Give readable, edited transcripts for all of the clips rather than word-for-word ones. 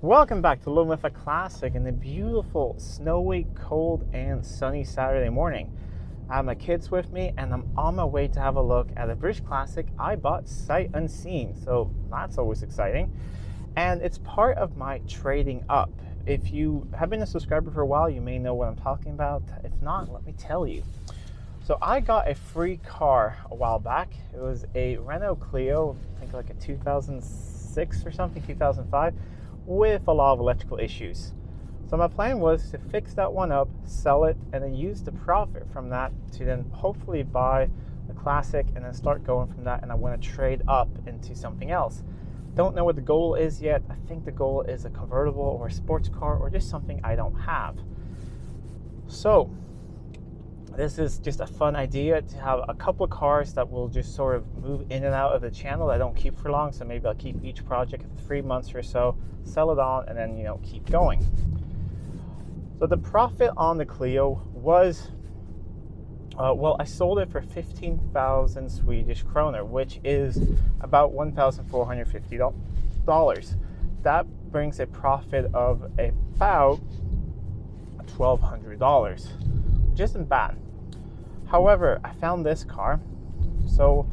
Welcome back to Living with a Classic in the beautiful, snowy, cold, and sunny Saturday morning. I have my kids with me and I'm on my way to have a look at a British classic I bought sight unseen, so that's always exciting. And it's part of my trading up. If you have been a subscriber for a while, you may know what I'm talking about. If not, let me tell you. So I got a free car a while back. It was a Renault Clio, I think like a 2006 or something, 2005. With a lot of electrical issues. So my plan was to fix that one up, sell it, and then use the profit from that to then hopefully buy a classic and then start going from that. And I want to trade up into something else. Don't know what the goal is yet. I think the goal is a convertible or a sports car or just something I don't have. So this is just a fun idea to have a couple of cars that will just sort of move in and out of the channel that I don't keep for long. So maybe I'll keep each project for 3 months or so, sell it on, and then, keep going. So the profit on the Clio was, I sold it for 15,000 Swedish kroner, which is about $1,450. That brings a profit of about $1,200. Which isn't bad. However, I found this car, so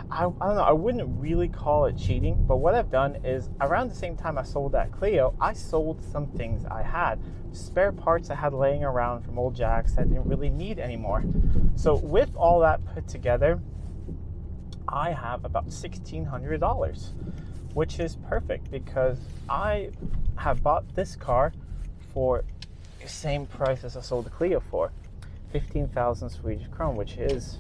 I don't know, I wouldn't really call it cheating, but what I've done is around the same time I sold that Clio, I sold some things I had, spare parts I had laying around from old Jacks that I didn't really need anymore. So with all that put together, I have about $1,600, which is perfect because I have bought this car for the same price as I sold the Clio for, 15,000 Swedish kronor, which is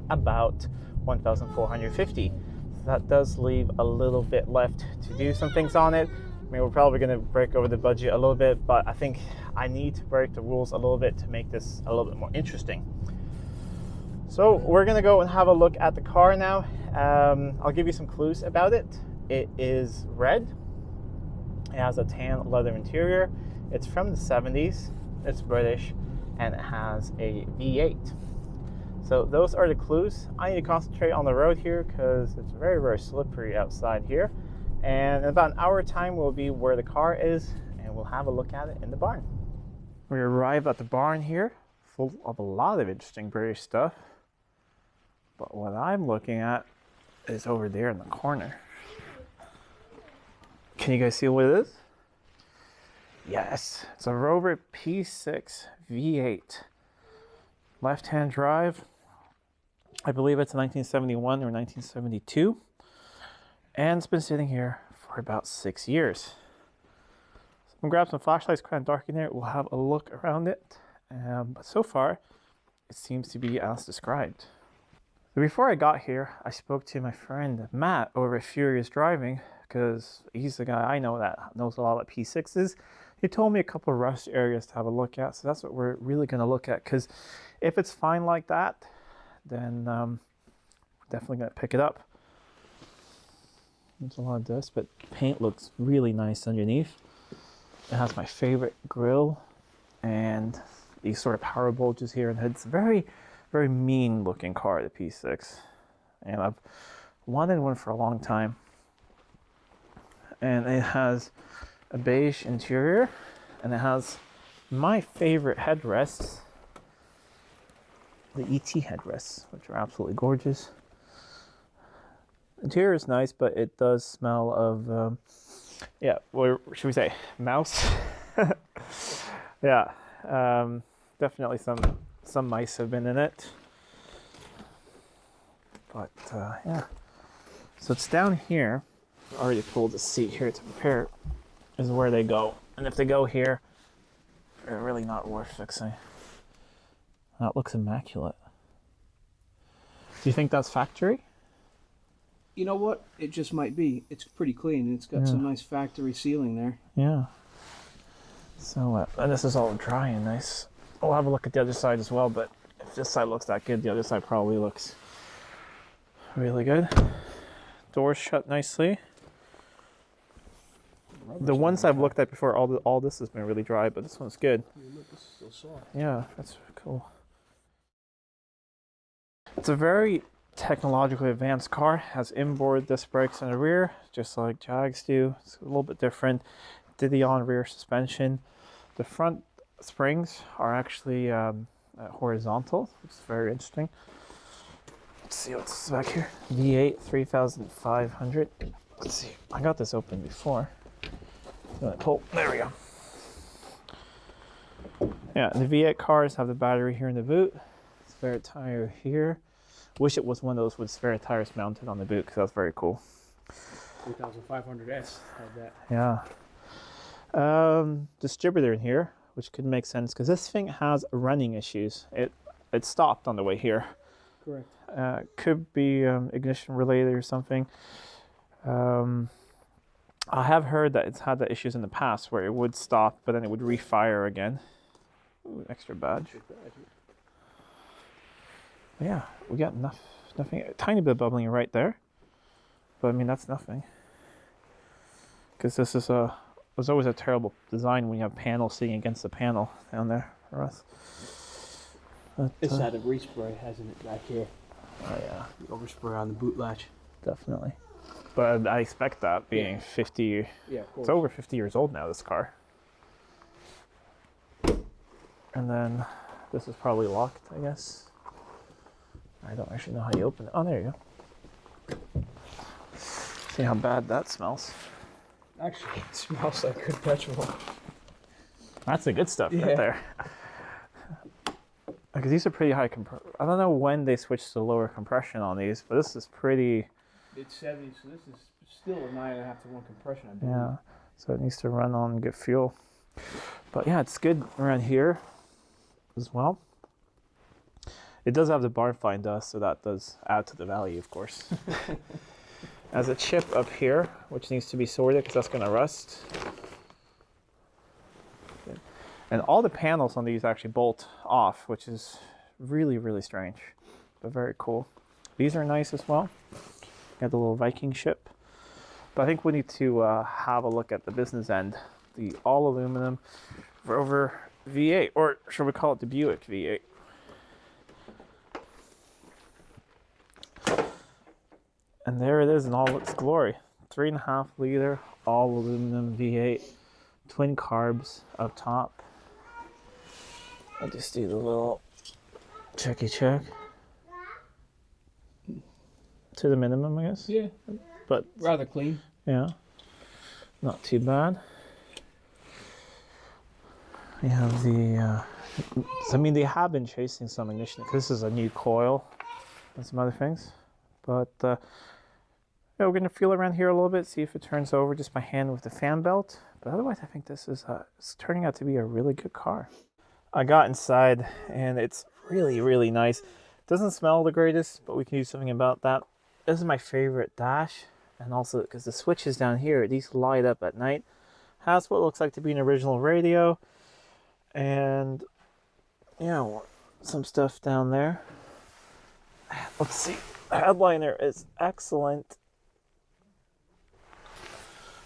about 1,450. So that does leave a little bit left to do some things on it. I mean, we're probably going to break over the budget a little bit, but I think I need to break the rules a little bit to make this a little bit more interesting. So we're going to go and have a look at the car now. I'll give you some clues about it. It is red. It has a tan leather interior. It's from the 70s, it's British, and it has a V8. So those are the clues. I need to concentrate on the road here because it's very, very slippery outside here. And in about an hour time we'll be where the car is and we'll have a look at it in the barn. We arrive at the barn here, full of a lot of interesting British stuff. But what I'm looking at is over there in the corner. Can you guys see what it is? Yes, it's a Rover P6 V8. Left-hand drive. I believe it's 1971 or 1972. And it's been sitting here for about 6 years. So I'm going to grab some flashlights, kind of dark in there. We'll have a look around it. But so far, it seems to be as described. So before I got here, I spoke to my friend Matt over at Furious Driving because he's the guy I know that knows a lot about P6s. He told me a couple of rust areas to have a look at, so that's what we're really going to look at, because if it's fine like that, then we're definitely going to pick it up. There's a lot of dust, but paint looks really nice underneath. It has my favorite grille and these sort of power bulges here, and it's a very, very mean looking car, the P6, and I've wanted one for a long time. And it has a beige interior, and it has my favorite headrests, the ET headrests, which are absolutely gorgeous. Interior is nice, but it does smell of, what should we say, mouse? Yeah, definitely some mice have been in it. But yeah, so it's down here. I already pulled the seat here to prepare. Is where they go, and if they go here, they're really not worth fixing. That looks immaculate. Do you think that's factory? You know what? It just might be. It's pretty clean. It's got some nice factory sealing there. Yeah. So, and this is all dry and nice. We'll have a look at the other side as well, but if this side looks that good, the other side probably looks really good. Doors shut nicely. The ones I've looked at before, all this has been really dry, but this one's good. Look, this is still soft. Yeah, that's cool. It's a very technologically advanced car. Has inboard disc brakes in the rear, just like Jags do. It's a little bit different. Didion rear suspension. The front springs are actually horizontal, which is very interesting. Let's see what's back here. V8 3500. Let's see. I got this open before. Pull. There we go. Yeah, the V8 cars have the battery here in the boot. Spare tire here. Wish it was one of those with spare tires mounted on the boot, because that's very cool. 3500S had that. Yeah. Distributor in here, which could make sense because this thing has running issues. It stopped on the way here. Correct. Could be ignition related or something. I have heard that it's had the issues in the past where it would stop, but then it would refire again. Ooh, extra badge. But yeah, we got nothing. A tiny bit of bubbling right there, but I mean that's nothing. Because this is was always a terrible design when you have panels sitting against the panel down there for us. But, It's had a respray, hasn't it, back here? Oh yeah, The overspray on the boot latch. definitely. But I expect that being 50. Yeah, of course. It's over 50 years old now, this car. And then this is probably locked, I guess. I don't actually know how you open it. Oh, there you go. See how bad that smells. Actually, it smells like good petrol. That's the good stuff Yeah. right there. Because these are pretty high I don't know when they switched to lower compression on these, but this is pretty. It's 70, so this is still a 9.5 to 1 compression, I believe. Yeah, so it needs to run on good fuel. But yeah, it's good around here as well. It does have the barn find dust, so that does add to the value, of course. Has a chip up here, which needs to be sorted because that's going to rust. And all the panels on these actually bolt off, which is really, really strange, but very cool. These are nice as well. Got the little Viking ship. But I think we need to have a look at the business end. The all aluminum Rover V8, or should we call it the Buick V8? And there it is in all its glory. 3.5 liter all aluminum V8, twin carbs up top. I'll just do the little checky check. To the minimum, I guess. Yeah, But rather clean. yeah, not too bad. We have the, I mean, they have been chasing some ignition. This is a new coil and some other things. But yeah, we're going to feel around here a little bit, see if it turns over just by hand with the fan belt. But otherwise, I think this is it's turning out to be a really good car. I got inside and it's really, really nice. Doesn't smell the greatest, but we can do something about that. This is my favorite dash, and also because the switches down here, these light up at night. Has what looks like to be an original radio, and yeah, some stuff down there. Let's see, the headliner is excellent.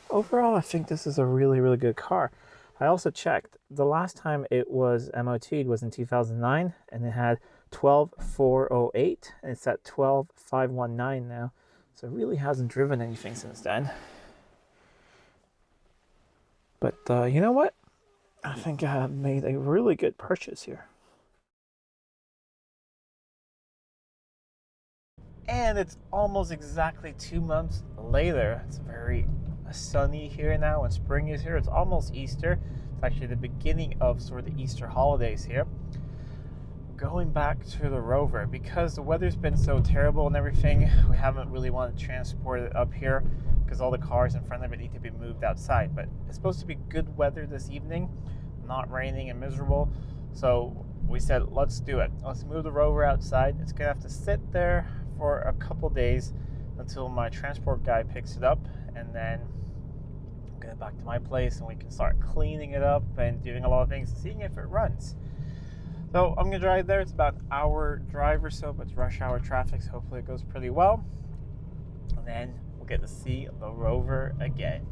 Overall, I think this is a really, really good car. I also checked, the last time it was MOT'd was in 2009, and it had 12,408, and it's at 12,519 now. So it really hasn't driven anything since then. But you know what? I think I have made a really good purchase here. And it's almost exactly 2 months later. It's very sunny here now, and spring is here. It's almost Easter. It's actually the beginning of sort of the Easter holidays here. Going back to the Rover, because the weather's been so terrible and everything, we haven't really wanted to transport it up here because all the cars in front of it need to be moved outside. But it's supposed to be good weather this evening, not raining and miserable. So we said, let's do it. Let's move the Rover outside. It's gonna have to sit there for a couple days until my transport guy picks it up, and then get it back to my place and we can start cleaning it up and doing a lot of things and seeing if it runs. So I'm gonna drive there. It's about an hour drive or so, but it's rush hour traffic, so hopefully it goes pretty well. And then we'll get to see the Rover again.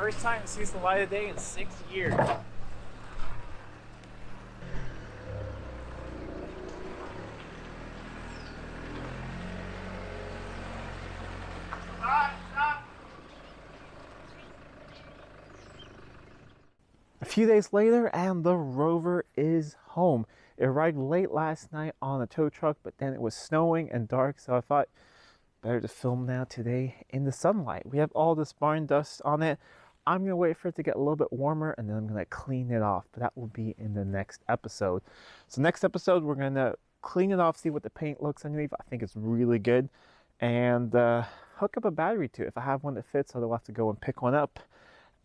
First time it sees the light of day in 6 years. A few days later, and the Rover is home. It arrived late last night on a tow truck, but then it was snowing and dark, so I thought better to film now today in the sunlight. We have all this barn dust on it. I'm gonna wait for it to get a little bit warmer, and then I'm gonna clean it off, but that will be in the next episode. So next episode, we're gonna clean it off, see what the paint looks underneath. I think it's really good, and hook up a battery to it. If I have one that fits, I'll have to go and pick one up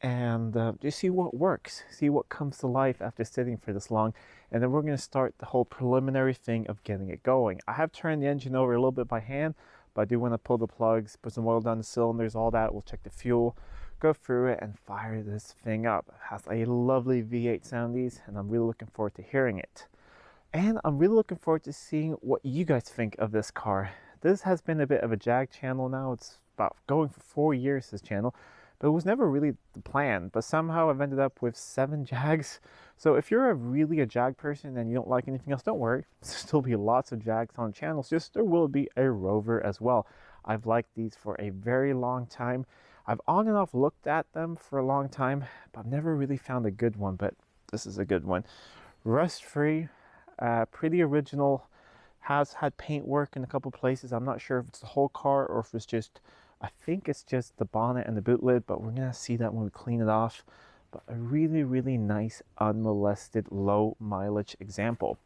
and just see what works, see what comes to life after sitting for this long. And then we're going to start the whole preliminary thing of getting it going. I have turned the engine over a little bit by hand, but I do want to pull the plugs, put some oil down the cylinders, all that. We'll check the fuel, go through it, and fire this thing up. It has a lovely V8 soundies, and I'm really looking forward to hearing it. And I'm really looking forward to seeing what you guys think of this car. This has been a bit of a Jag channel now. It's about going for 4 years, this channel. But it was never really the plan, but somehow I've ended up with 7 Jags. So if you're really a Jag person and you don't like anything else, don't worry. There'll still be lots of Jags on channels, just there will be a Rover as well. I've liked these for a very long time. I've on and off looked at them for a long time, but I've never really found a good one, but this is a good one. Rust-free, pretty original, has had paint work in a couple places. I'm not sure if it's the whole car or if it's just, I think it's just the bonnet and the boot lid, but we're gonna see that when we clean it off. But a really, really nice, unmolested, low mileage example.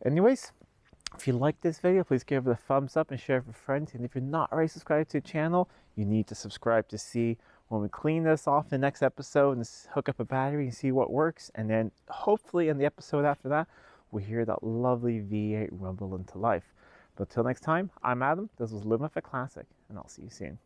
Anyways, if you like this video, please give it a thumbs up and share it with friends. And if you're not already subscribed to the channel, you need to subscribe to see when we clean this off in the next episode and hook up a battery and see what works. And then hopefully in the episode after that, we'll hear that lovely V8 rumble into life. But until next time, I'm Adam. This was Living with a Classic, and I'll see you soon.